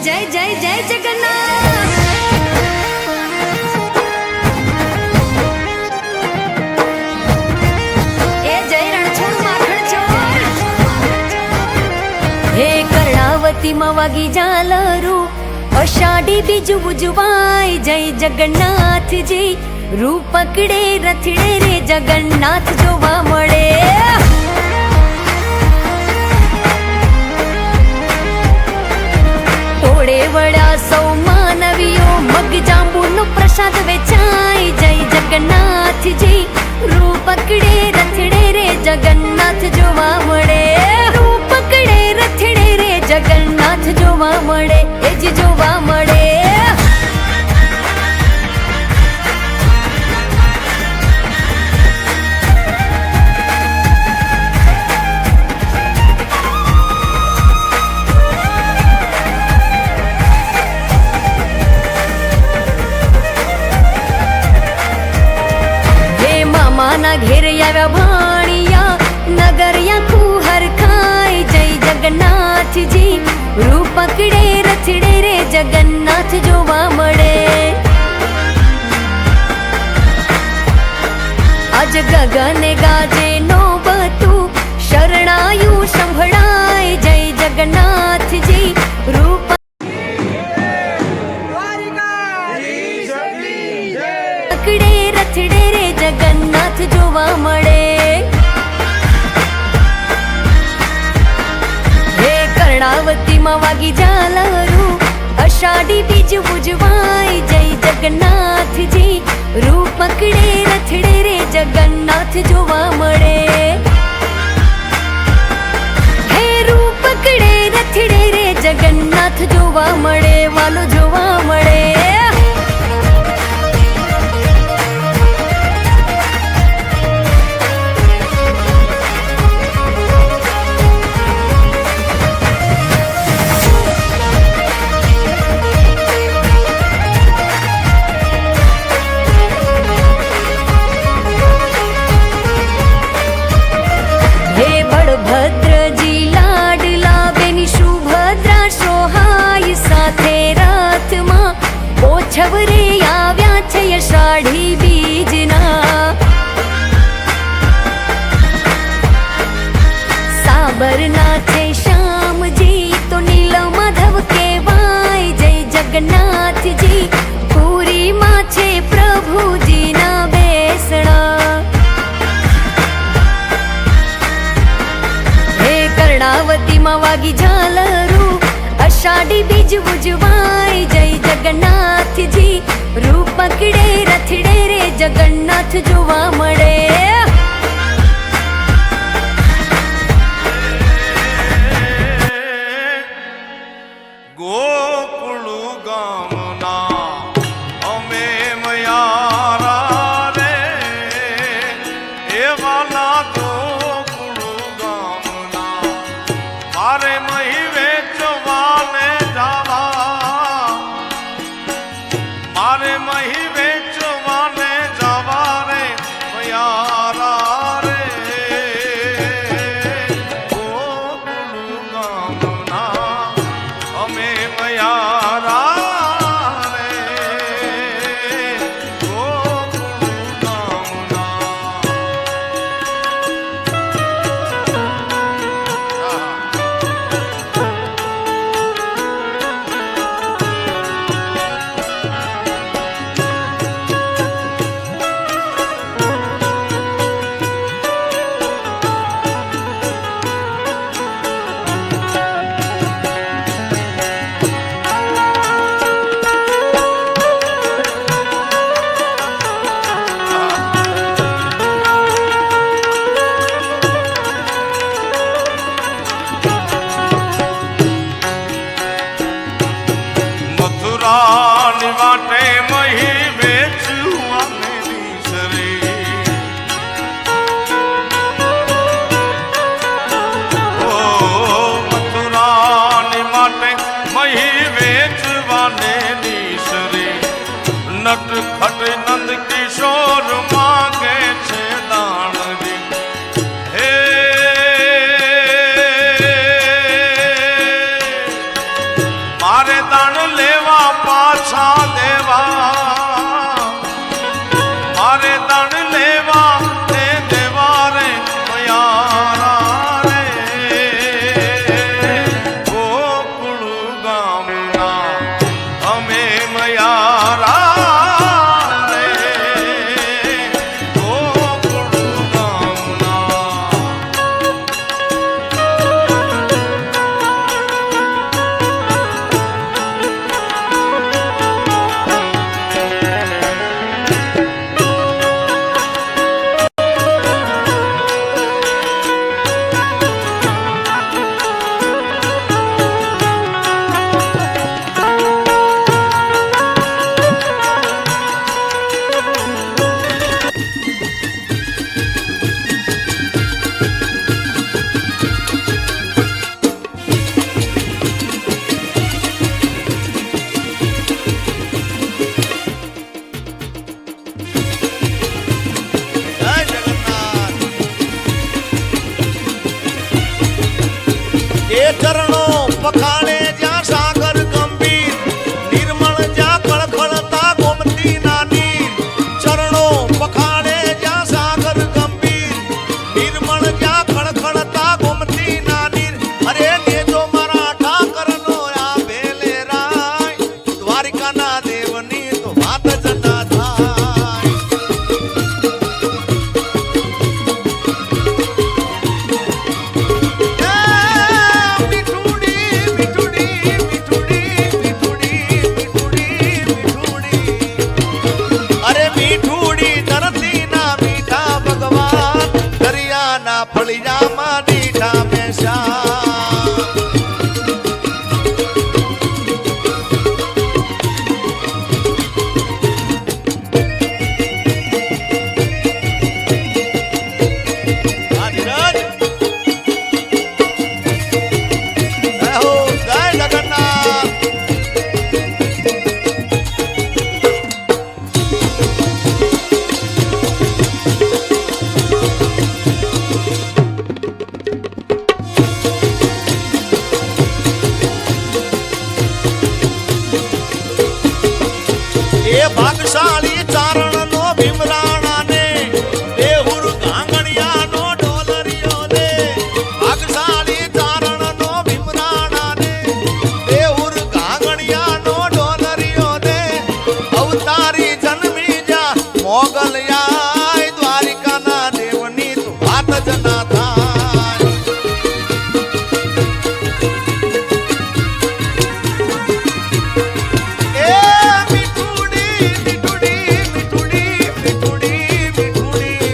जय जय जय जगन्नाथ। ए जय रणछोड़ माखण चोर। हे कर्णावती मवागी झालरू अषाढ़ी बीज उजवाय जय जगन्नाथ जी। रूप पकड़े रथड़े रे जगन्नाथ जोवा मळे। टोळे वळ्या सौ मानवीओ मग जांबूनो प्रसाद वेचाय जय जगन्नाथ जी। रूप पकड़े रथड़े रे जगन्नाथ जोवा मळे। रूप पकड़े रथड़े रे जगन्नाथ जोवा मळे। ए जी जोवा मळे। माना घेर याव्या भाणिया नगरिया कुहर खाय जय जगन्नाथ जी। रूप पकड़े रथड़े रे जगन्नाथ जोवा मळे। आज गगन गाजे नौबतू शरणायु संभळाय जय जगन्नाथ जी। रूप पकड़े रथड़े रे जगन्नाथ जोवा मळे। हे कर्णावती मवागी झालरू अषाढ़ी बीज उजवाय जय जगन्नाथ जी। रूप पकड़े रथड़े रे जगन्नाथ जोवा मळे। हे रूप पकड़े रथड़े रे जगन्नाथ जोवा मळे। वालो जोवा मळे। भद्रजी लाडला बेनी सुभद्रा सोहाय साथे रथमा। ओछवरे आव्या छे अषाढ़ी बीजना। साबरनाथे श्यामजी तो नील माधव केवाय जय जगन्नाथ जी। पूरी मां छे प्रभुजी ना बेसणा। कर्णावती मवागी झालरू अषाढ़ी बीज उजवाय जय जगन्नाथ जी। रूप पकड़े रथड़े रे जगन्नाथ जोवा मळे। गोकुळु गामना अमे मयारा रे एवाना गोकुळु गामना। मारे मही वेचवाने जावा। मारे मही वेचवाने जावा रे मयारा रे। गोकुळु गामना अमे मयारा रे। गोकुळु गामना। મથુરાની વાટે મહી વેચવાને નીસરે। ઓ મથુરાની વાટે મહી વેચવાને નીસરે। નટ ખટ નંદ કિશોર માગે છે દાણજી। હે मारे ફળી